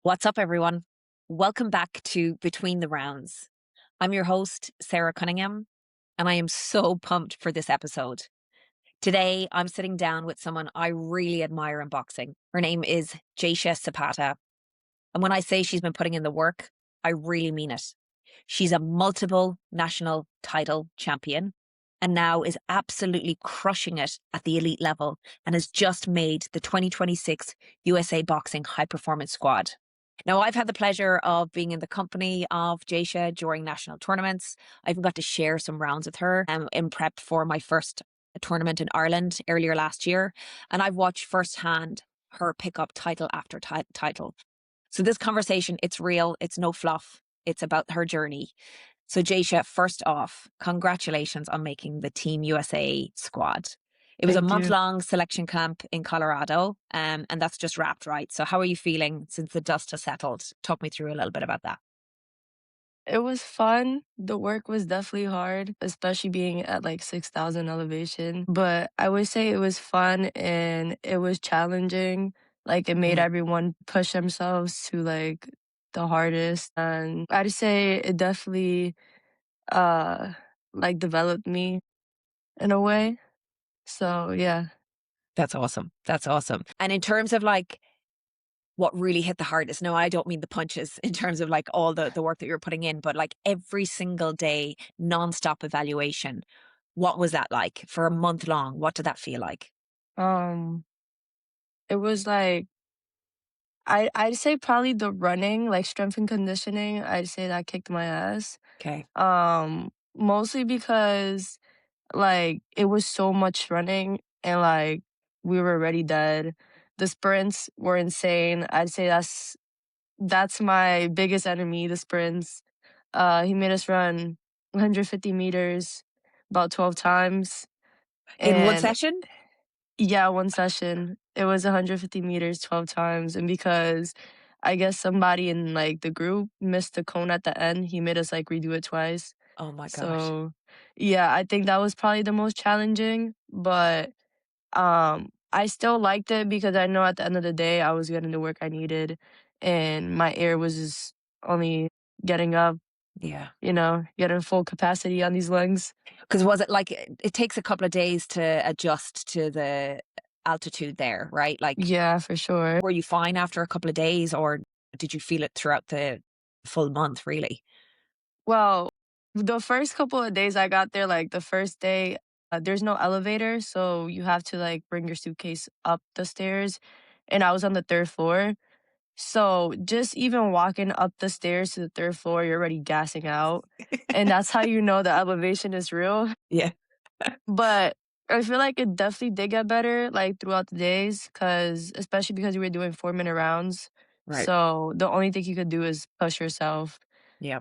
What's up, everyone? Welcome back to Between the Rounds. I'm your host, Sarah Cunningham, and I am so pumped for this episode. Today, I'm sitting down with someone I really admire in boxing. Her name is Jaysha Zapata. And when I say she's been putting in the work, I really mean it. She's a multiple national title champion and now is absolutely crushing it at the elite level and has just made the 2026 USA Boxing High Performance Squad. Now, I've had the pleasure of being in the company of Jaysha during national tournaments. I even got to share some rounds with her in prep for my first tournament in Ireland earlier last year. And I've watched firsthand her pick up title after title. So this conversation, it's real, it's no fluff, it's about her journey. So Jaysha, first off, congratulations on making the Team USA squad. It was a Thank you. month-long selection camp in Colorado, and that's just wrapped, right? So how are you feeling since the dust has settled? Talk me through a little bit about that. It was fun. The work was definitely hard, especially being at like 6,000 elevation. But I would say it was fun and it was challenging. Like it made Mhm. everyone push themselves to like the hardest. And I'd say it definitely uh like developed me in a way. So yeah. That's awesome. That's awesome. And in terms of like what really hit the hardest, no, I don't mean the punches in terms of like all the work that you're putting in, but like every single day, nonstop evaluation. What was that like for a month long? What did that feel like? Um it was like I'd say probably the running, like strength and conditioning, I'd say that kicked my ass. Okay. Mostly because like it was so much running and like we were already dead. The sprints were insane. I'd say that's my biggest enemy, the sprints. He made us run 150 meters about 12 times. In one And session? yeah, one session. It was 150 meters 12 times. And because I guess somebody in like the group missed the cone at the end, he made us like redo it twice. Oh my gosh. So yeah, I think that was probably the most challenging. But I still liked it because I know at the end of the day I was getting the work I needed and my air was just only getting up, Yeah. getting full capacity on these lungs. Because was it like it takes a couple of days to adjust to the altitude there, right? Like, Yeah, for sure. were you fine after a couple of days or did you feel it throughout the full month, really? Well, the first couple of days I got there, like the first day, there's no elevator, so you have to like bring your suitcase up the stairs. And I was on the third floor. So just even walking up the stairs to the third floor, you're already gassing out. And that's how you know the elevation is real. Yeah. But I feel like it definitely did get better like throughout the days, cause especially because we were doing 4-minute rounds. Right. So the only thing you could do is push yourself. Yeah.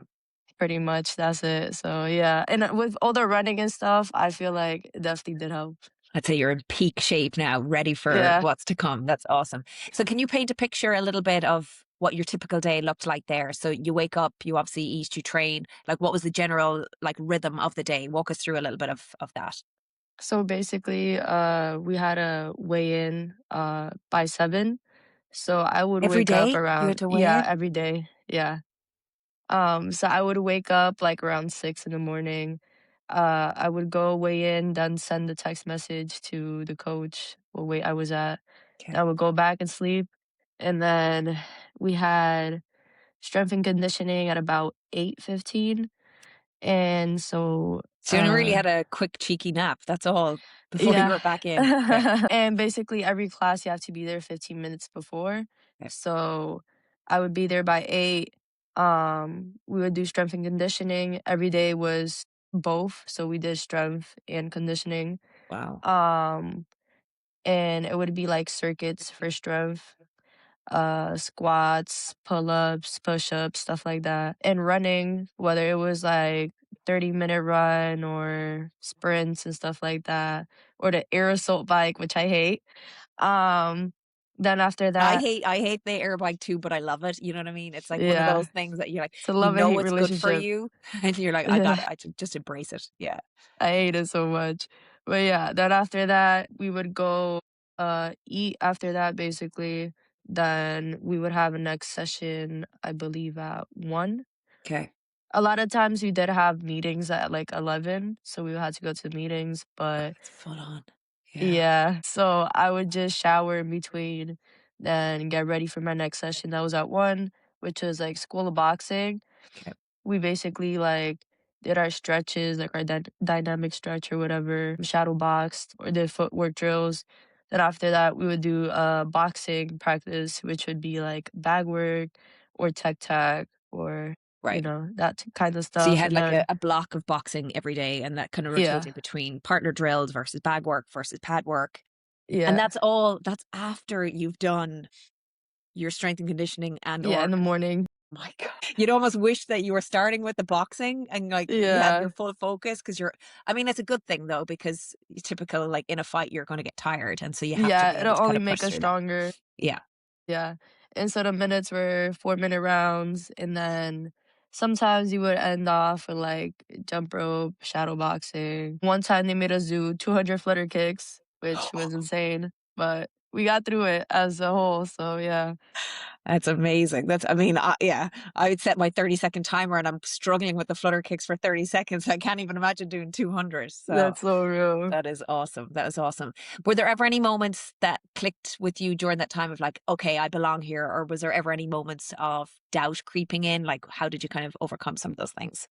Pretty much, that's it. So, yeah, and, with all the running and stuff, I feel like it definitely did help. I'd say you're in peak shape now, ready for Yeah. what's to come. That's awesome. So can you paint a picture a little bit of what your typical day looked like there? So you wake up, you obviously eat, you train. Like what was the general like rhythm of the day? Walk us through a little bit of that. So, basically, we had a weigh-in, by 7. So, I would Every wake up day you had around to weigh yeah, in? every day, yeah. So I would wake up, like, around 6 in the morning. I would go weigh in, then send the text message to the coach what weight I was at. Okay. I would go back and sleep, and then we had strength and conditioning at about 8:15, and so, So you only really had a quick cheeky nap. That's all before you yeah. were back in. Okay. And basically every class you have to be there 15 minutes before. Okay. So I would be there by 8. We would do strength and conditioning. Every day was both. So we did strength and conditioning. Wow. Um, and it would be like circuits for strength, squats, pull-ups, push-ups, stuff like that. And running, whether it was like 30-minute run or sprints and stuff like that, or the air assault bike, which I hate. Um, then after that, I hate the air bike too, but I love it. You know what I mean? It's like one of yeah, those things that you're like, it's a you love and know hate it's good for relationship. you, and you're like, I got it. I should just embrace it. Yeah. I hate it so much. But yeah, then after that, we would go eat after that basically. Then we would have a next session, I believe, at 1. Okay. A lot of times we did have meetings at like 11, so we had to go to meetings, Oh, but that's full on. Yeah. yeah, so I would just shower in between, then get ready for my next session. That was at 1, which was like school of boxing. Okay. We basically like did our stretches, like our dynamic stretch or whatever, shadow boxed or did footwork drills. Then after that, we would do boxing practice, which would be like bag work or tech tag or Right. that kind of So you stuff. had And like then a block of boxing every day and that kind of yeah, rotated between partner drills versus bag work versus pad work. And yeah, that's after you've done your strength and conditioning and yeah. In or the morning, my God. You'd almost wish that you were starting with the boxing and like you had yeah, your full focus because I mean, it's a good thing though, because typical, like in a fight, you're going to get tired. And so you have to be yeah. able It'll to kind only of push make us through that. stronger. Yeah. Yeah. And so the minutes were 4-minute rounds, and then sometimes you would end off with like jump rope, shadow boxing. One time they made us do 200 flutter kicks, which was insane, but we got through it as a whole. So yeah, That's amazing. I mean, yeah, I would set my 30-second timer and I'm struggling with the flutter kicks for 30 seconds. I can't even imagine doing 200. So that's so real. that is awesome. That is awesome. Were there ever any moments that clicked with you during that time of like, okay, I belong here? Or was there ever any moments of doubt creeping in? Like, how did you kind of overcome some of those things?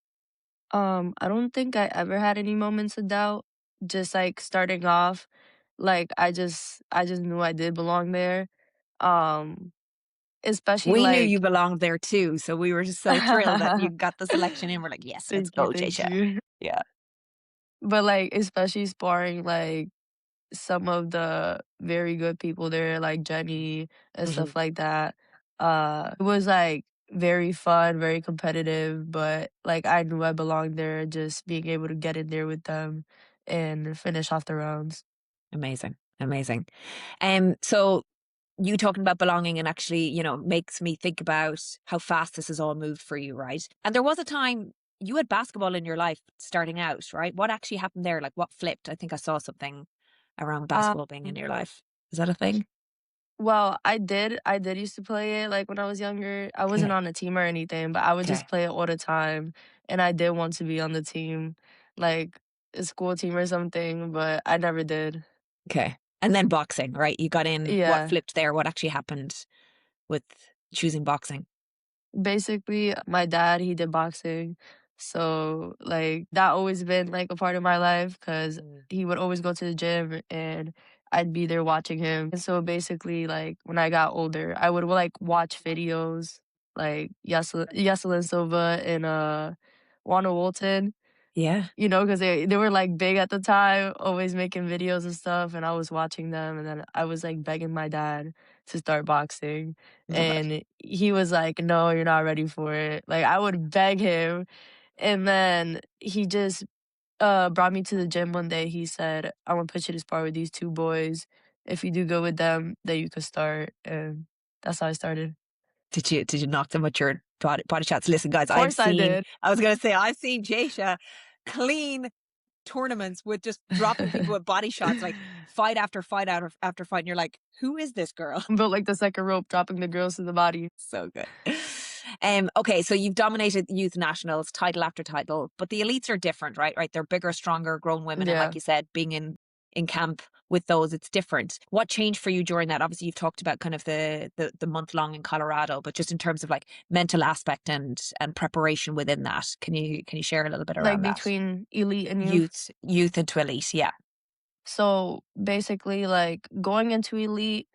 I don't think I ever had any moments of doubt. Just like starting off, like I just knew I did belong there. Um, especially We knew you like belonged there too. So we were just so thrilled that you got the selection in. We're like, yes, let's thank you, go, thank Jaysha. you. Yeah. But, like, especially sparring, like, some of the very good people there, like Jenny and Hmm. stuff like that, it was, like, very fun, very competitive, but, like, I knew I belonged there just being able to get in there with them and finish off the rounds. Amazing. Amazing. So you talking about belonging and actually, makes me think about how fast this has all moved for you, right? And there was a time you had basketball in your life starting out, right? What actually happened there? Like what flipped? I think I saw something around Um, basketball being in your life. Is that a thing? well, I did used to play it, like, when I was younger. I wasn't Okay. on a team or anything, but I would just Okay. play it all the time, and I did want to be on the team, like, a school team or something, but I never did. Okay. And then boxing, right? You got in, what Yeah. flipped there? What actually happened with choosing boxing? Basically, my dad, he did boxing. So, like, that always been, like, a part of my life because Mm. he would always go to the gym and I'd be there watching him. And so basically, like, when I got older, I would, like, watch videos like Yeselin Silva and Wanda Walton. Yeah. Because they were, like, big at the time, always making videos and stuff, and I was watching them, and then I was, like, begging my dad to start boxing, Love it. and he was like, "No, you're not ready for it." Like, I would beg him, and then he just, brought me to the gym one day. He said, "I wanna put you to spar with these 2 boys. If you do good with them, then you could start," and that's how I started. Did you knock them with your body shots? Listen, guys, Of course I did. I was gonna say I've seen Jaysha clean tournaments with just dropping people with body shots, like fight after fight after fight. And you're like, who is this girl? Built like the second rope, dropping the girls to the body. So good. Okay, so you've dominated youth nationals, title after title, but the elites are different, right? Right, they're bigger, stronger, grown women, and like Yeah. you said, being in camp with those, it's different. What changed for you during that? Obviously, you've talked about kind of the month long in Colorado, but just in terms of like mental aspect and preparation within that, can you share a little bit Like, around that? between elite and youth. Youth into elite, yeah. So basically, like going into elite,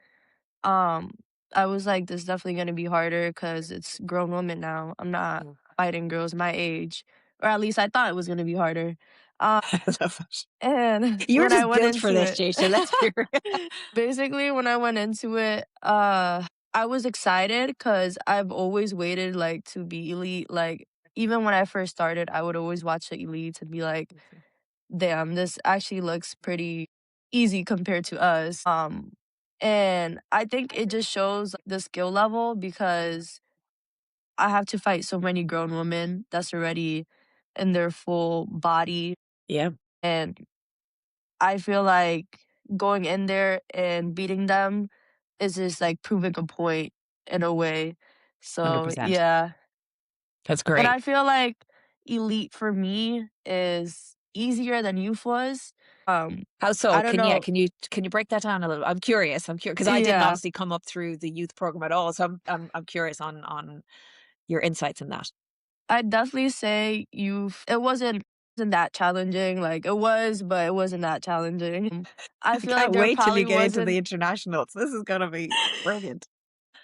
um, I was like, this is definitely gonna be harder because it's grown women now. I'm not Mm. fighting girls my age, or at least I thought it was gonna be harder. Um, I love it. and You're when I just went built for into this, it, Jaysha. Let's hear it. basically when I went into it, I was excited because I've always waited like to be elite. Like even when I first started, I would always watch the elites and be like, damn, this actually looks pretty easy compared to us. And I think it just shows the skill level because I have to fight so many grown women that's already in their full body. Yeah. And I feel like going in there and beating them, is just like proving a point in a way. So 100%. yeah. That's And great. I feel like elite for me is easier than youth was. Um, How so? I don't know. Can you break that down a little? I'm curious because I didn't Yeah, obviously come up through the youth program at all, so I'm curious on your insights in that. I'd definitely say youth. It wasn't that challenging. Like it was, but it wasn't that challenging. I I feel like can't there wait till you probably get into the wasn't internationals. This is gonna be brilliant.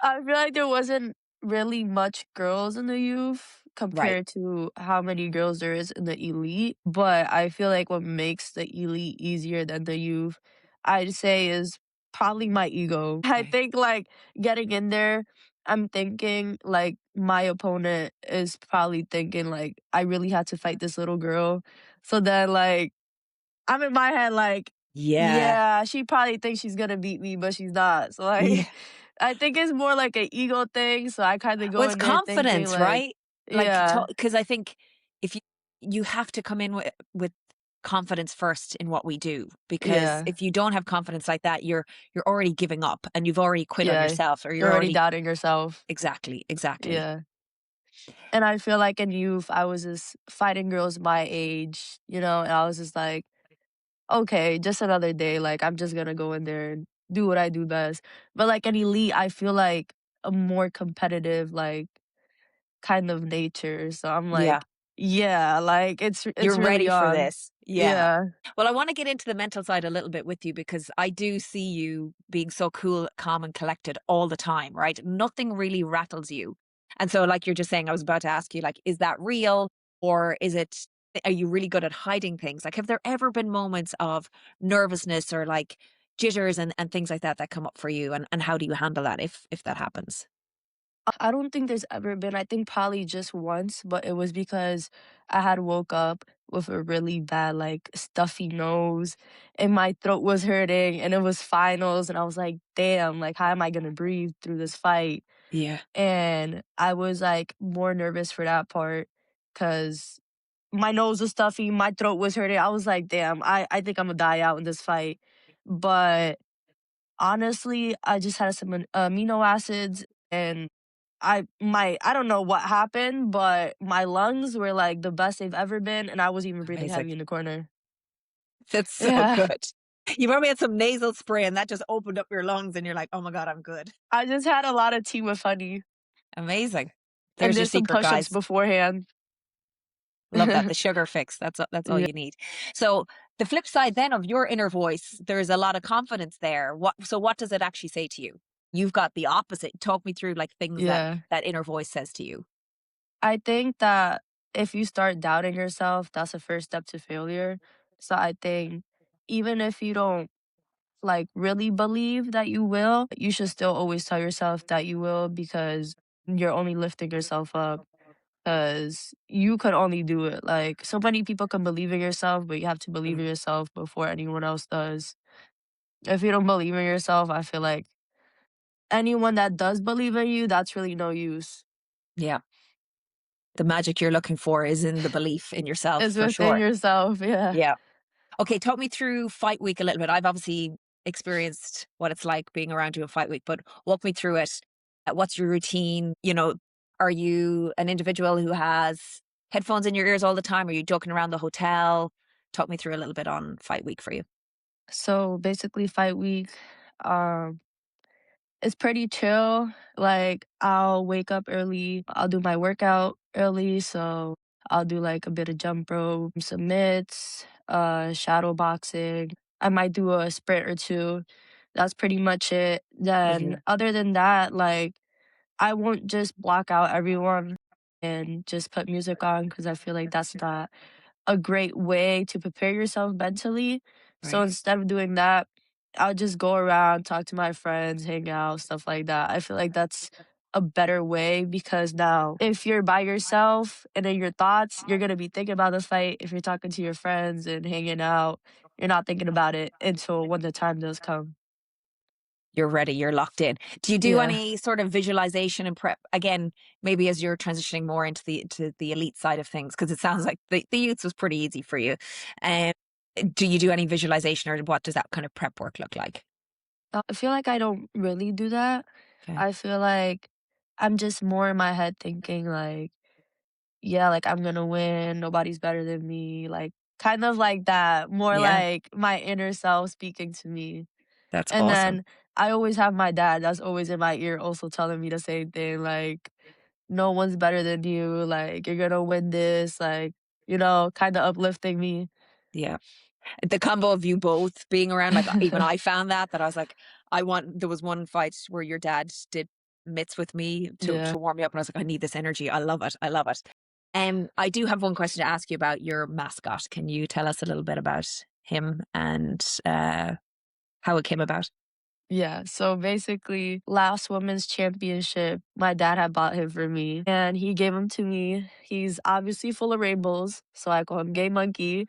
I feel like there wasn't really much girls in the youth Right. compared to how many girls there is in the elite, but I feel like what makes the elite easier than the youth, I'd say is probably my ego. I Okay. think like getting in there, I'm thinking like my opponent is probably thinking like I really had to fight this little girl. So then like I'm in my head like, Yeah. yeah, she probably thinks she's gonna beat me, but she's not. So Yeah. like, I think it's more like an ego thing. So I kind of Well, go it's in there thinking confidence, like, right? Like, yeah, because I think if you have to come in with confidence first in what we do, because yeah, if you don't have confidence like that, you're already giving up and you've already quit on yeah. yourself, or You're you're already already doubting yourself. exactly. Yeah. And I feel like in youth, I was just fighting girls my age, and I was just like, okay, just another day. Like, I'm just gonna go in there and do what I do best. But like an elite, I feel like a more competitive, like kind of nature. So I'm Yeah. like, yeah, like it's You're really ready for on. this. Yeah. Yeah. Well, I want to get into the mental side a little bit with you because I do see you being so cool, calm, and collected all the time, right? Nothing really rattles you. And so, like you're just saying, I was about to ask you, like, is that real or are you really good at hiding things? Like, have there ever been moments of nervousness or like jitters and things like that that come up for you? And how do you handle that if that happens? I don't think there's ever been, I think probably just once, but it was because I had woke up with a really bad, like stuffy nose and my throat was hurting and it was finals. And I was like, damn, like, how am I going to breathe through this fight? Yeah. And I was like more nervous for that part because my nose was stuffy, my throat was hurting. I was like, damn, I think I'm gonna die out in this fight. But honestly, I just had some amino acids and I don't know what happened, but my lungs were like the best they've ever been, and I wasn't even breathing Amazing. heavy in the corner. That's so Yeah. good. You probably had some nasal spray and that just opened up your lungs and you're like, "Oh my god, I'm good." I just had a lot of tea with honey Amazing. and There's your did some secret, push-ups guys. beforehand. Love that. The sugar fix. That's all Yeah. you need. So the flip side then of your inner voice, there's a lot of confidence there. What does it actually say to you? You've got the opposite. Talk me through like things that Yeah. that inner voice says to you. I think that if you start doubting yourself, that's the first step to failure. So I think even if you don't like really believe that you will, you should still always tell yourself that you will because you're only lifting yourself up because you could only do it. Like so many people can believe in yourself, but you have to believe in Mm, yourself before anyone else does. If you don't believe in yourself, I feel like anyone that does believe in you, that's really no use. yeah. The magic you're looking for is in the belief in yourself It's for within sure. yourself. Yeah. Yeah. Okay, talk me through fight week a little bit. I've obviously experienced what it's like being around you in fight week, but walk me through it. What's your routine? Are you an individual who has headphones in your ears all the time? Are you joking around the hotel? Talk me through a little bit on fight week for you. So basically, fight week. Um, It's pretty chill. Like, I'll wake up early. I'll do my workout early. So I'll do like a bit of jump rope, some mitts, shadow boxing. I might do a sprint or two. That's pretty much it. Then, Brilliant. other than that, like, I won't just block out everyone and just put music on because I feel like that's not a great way to prepare yourself mentally. So Right. instead of doing that, I'll just go around, talk to my friends, hang out, stuff like that. I feel like that's a better way because now if you're by yourself and in your thoughts, you're gonna be thinking about the fight. If you're talking to your friends and hanging out, you're not thinking about it until when the time does come. You're ready. You're locked in. Do you do Yeah. any sort of visualization and prep again? Maybe as you're transitioning more into the elite side of things, because it sounds like the youths was pretty easy for you. Um, do you do any visualization, or what does that kind of prep work look like? I feel like I don't really do that. Okay. I feel like I'm just more in my head thinking like, yeah, like I'm gonna win, nobody's better than me, like kind of like that, more Yeah, like my inner self speaking to me. that's And awesome. then I always have my dad that's always in my ear also telling me the same thing, like, no one's better than you, like you're gonna win this, like, kind of uplifting me. Yeah. The combo of you both being around, like, even I found that I was like, there was one fight where your dad did mitts with me Yeah. to warm me up, and I was like, I need this energy. I love it. I love it. I do have one question to ask you about your mascot. Can you tell us a little bit about him and how it came about? Yeah, so basically, last women's championship, my dad had bought him for me, and he gave him to me. He's obviously full of rainbows, so I call him Gay Monkey.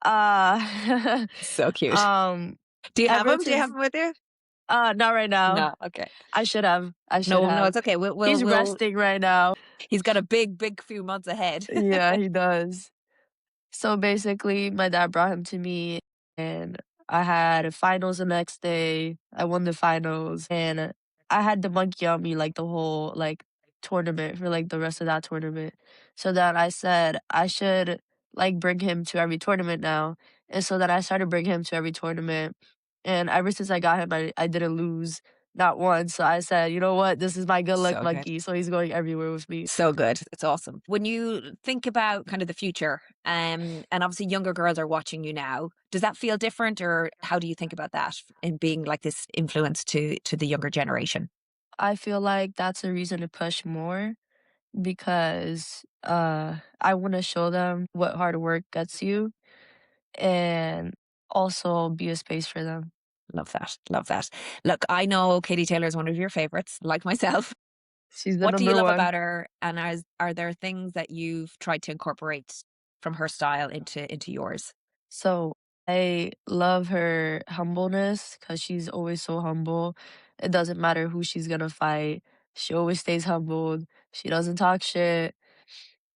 Uh, So cute. um, Do you have ever him? Do you have since him with you? not right now. No. Okay. I should have. I should No, no, have. it's okay. He's resting right now. He's got a big few months ahead. Yeah, he does. So basically, my dad brought him to me, and I had finals the next day. I won the finals, and I had the monkey on me like the whole like tournament for like the rest of that tournament. So then I said I should like bring him to every tournament now, and so then I started bringing him to every tournament. And ever since I got him, I didn't lose not once. So I said, you know what, this is my good luck So good. monkey. So he's going everywhere with me. So good. It's awesome. When you think about kind of the future, and obviously younger girls are watching you now, does that feel different, or how do you think about that in being like this influence to the younger generation? I feel like that's a reason to push more because I want to show them what hard work gets you and also be a space for them. Love that. Love that. Look, I know Katie Taylor is one of your favorites, like myself. She's the What do you number love one. about her? And are there things that you've tried to incorporate from her style into yours? So I love her humbleness because she's always so humble. It doesn't matter who she's gonna fight. She always stays humbled. She doesn't talk shit.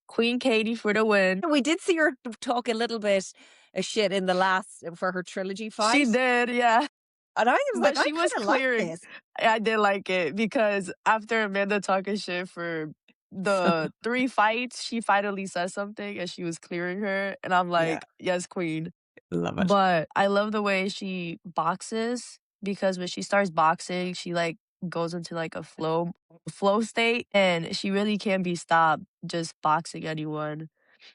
Queen Katie for the win. We did see her talk a little bit of shit in the last for her trilogy She fight. did, yeah. And I was like, But I she was kind of like clearing. this. I did like it because after Amanda talking shit for the 3 fights, she finally said something and she was clearing her, and I'm Yeah, like, "Yes, queen." love it. But I love the way she boxes because when she starts boxing, she, like, goes into, like, a flow state, and she really can't be stopped just boxing anyone.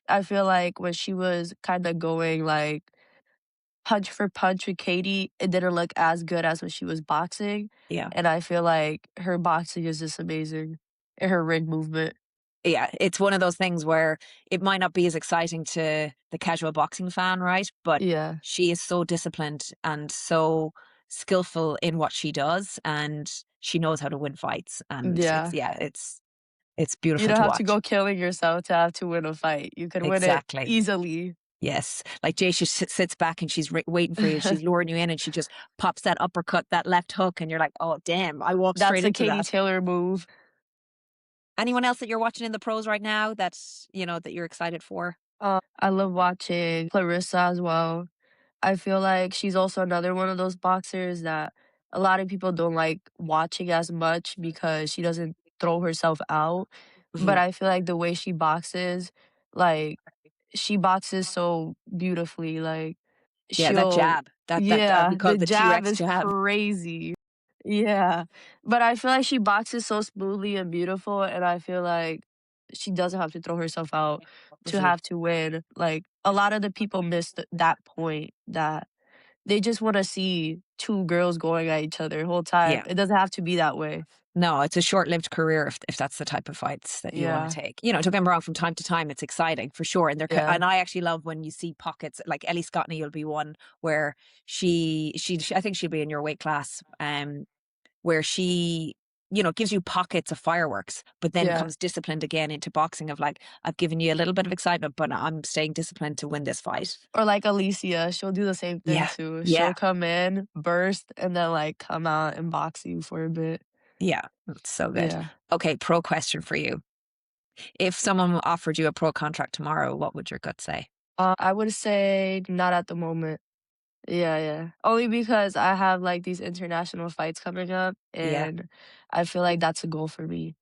I feel like when she was kinda going, like, punch for punch with Katie, it didn't look as good as when she was boxing, Yeah. and I feel like her boxing is just amazing, and her ring movement. Yeah, it's one of those things where it might not be as exciting to the casual boxing fan, right? But Yeah, she is so disciplined and so skillful in what she does, and she knows how to win fights. And yeah. it's You beautiful don't to have to watch. go killing yourself to have to win a fight. You can win it Exactly. easily. Yes. Like Jaysha sits back and she's waiting for you. She's luring you in, and she just pops that uppercut, that left hook, and you're like, oh damn! I walked That's straight a into Katie that. Taylor move. Anyone else that you're watching in the pros right now that's that you're excited for? I love watching Clarissa as well. I feel like she's also another one of those boxers that a lot of people don't like watching as much because she doesn't throw herself out. But Mhm. I feel like the way she boxes, like she boxes so beautifully. Like Yeah, that she'll, jab. That we yeah, call the it the jab T-Rex is jab. crazy. Yeah. But I feel like she boxes so smoothly and beautiful, and I feel like she doesn't have to throw herself out to Mhm. have to win. Like a lot of the people missed that point that they just want to see two girls going at each other the whole time. Yeah. It doesn't have to be that way. No, it's a short-lived career if that's the type of fights that you want to Yeah. take. Don't get me wrong, from time to time it's exciting for sure. And Yeah. and I actually love when you see pockets like Ellie Scottney will be one where she I think she'll be in your weight class, where she gives you pockets of fireworks, but then Yeah. comes disciplined again into boxing of like, I've given you a little bit of excitement, but I'm staying disciplined to win this fight. Or like Alicia, she'll do the same thing Yeah. too. Yeah. She'll come in, burst, and then like come out and box you for a bit. Yeah. It's so good. Yeah. Okay, pro question for you. If someone offered you a pro contract tomorrow, what would your gut say? I would say not at the moment. Yeah, yeah. Only because I have, like, these international fights coming up, Yeah. and I feel like that's a goal for me.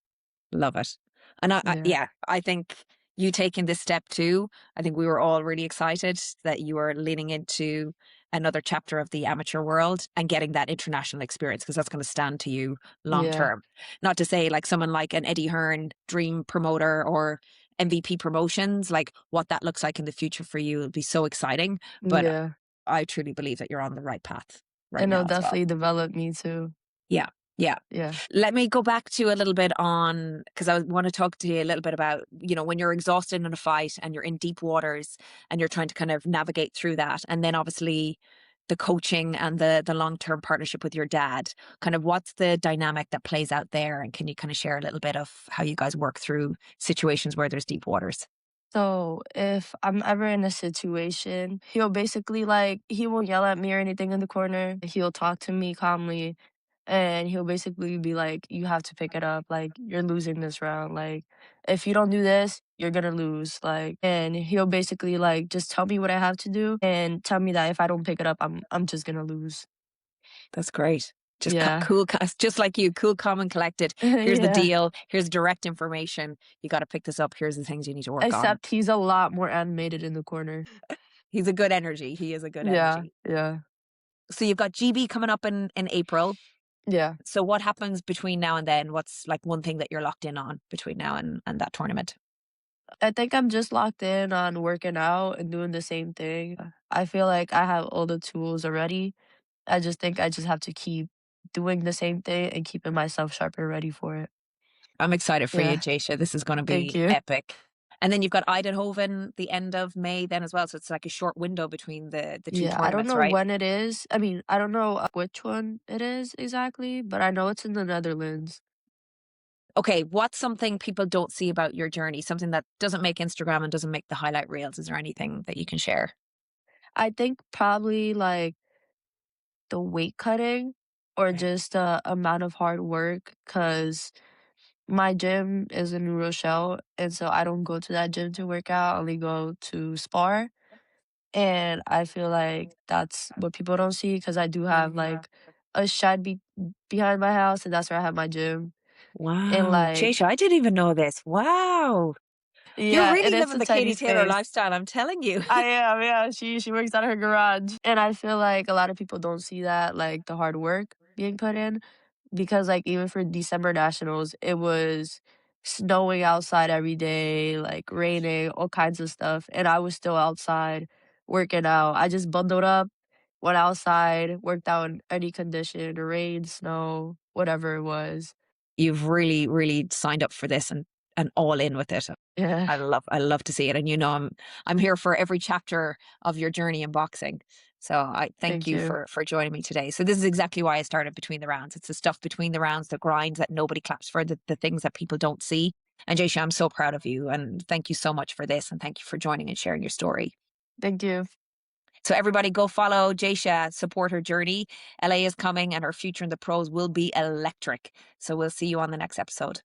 Love it. And Yeah. yeah, I think you taking this step too, I think we were all really excited that you were leaning into another chapter of the amateur world and getting that international experience because that's going to stand to you long Yeah. term. Not to say like someone like an Eddie Hearn dream promoter or MVP promotions, like what that looks like in the future for you will be so exciting. But Yeah. I truly believe that you're on the right path right And it'll now as well. definitely develop me too. Yeah. Yeah. Yeah. Let me go back to a little bit on because I want to talk to you a little bit about, when you're exhausted in a fight and you're in deep waters and you're trying to kind of navigate through that. And then obviously the coaching and the long-term partnership with your dad. Kind of what's the dynamic that plays out there? And can you kind of share a little bit of how you guys work through situations where there's deep waters? So if I'm ever in a situation, he'll basically like he won't yell at me or anything in the corner. He'll talk to me calmly and he'll basically be like, "You have to pick it up. Like you're losing this round. Like if you don't do this, you're gonna lose." Like and he'll basically like just tell me what I have to do and tell me that if I don't pick it up, I'm just gonna lose. That's great. Just Yeah. cool, just like you, cool, calm, and collected. Here's the Yeah. deal. Here's direct information. You got to pick this up. Here's the things you need to work on. Except he's a lot more animated in the corner. He's a good energy. He is a good Yeah. energy. Yeah. So you've got GB coming up in April. Yeah. So what happens between now and then? What's like one thing that you're locked in on between now and that tournament? I think I'm just locked in on working out and doing the same thing. I feel like I have all the tools already. I just think I just have to keep doing the same thing and keeping myself sharp and ready for it. I'm excited for you, Yeah. Jaysha. This is going to Thank be you. epic. And then you've got Eindhoven the end of May then as well. So it's like a short window between the two Yeah, I don't tournaments, know right? when it is. I mean, I don't know which one it is exactly, but I know it's in the Netherlands. Okay, what's something people don't see about your journey? Something that doesn't make Instagram and doesn't make the highlight reels? Is there anything that you can share? I think probably like the weight cutting or Okay. just the amount of hard work because my gym is in New Rochelle, and so I don't go to that gym to work out, I only go to spar, and I feel like that's what people don't see because I do have, like, a shed behind my house, and that's where I have my gym, and, Wow, like Jaysha, I didn't even know this. Wow. You're yeah, and really it's living a the tiny Katie Taylor space. lifestyle, I'm telling you. I am, yeah, she works out of her garage, and I feel like a lot of people don't see that, like, the hard work being put in. Because, like, even for December nationals, it was snowing outside every day, like, raining, all kinds of stuff, and I was still outside working out. I just bundled up, went outside, worked out in any condition, rain, snow, whatever it was. You've really, really signed up for this and all in with it. Yeah, I love to see it. And I'm here for every chapter of your journey in boxing. So I thank thank you you. for joining me today. So this is exactly why I started between the rounds. It's the stuff between the rounds, the grinds that nobody claps for, the things that people don't see. And Jaysha, I'm so proud of you and thank you so much for this and thank you for joining and sharing your story. Thank you. So everybody go follow Jaysha, support her journey. LA is coming and her future in the pros will be electric. So we'll see you on the next episode.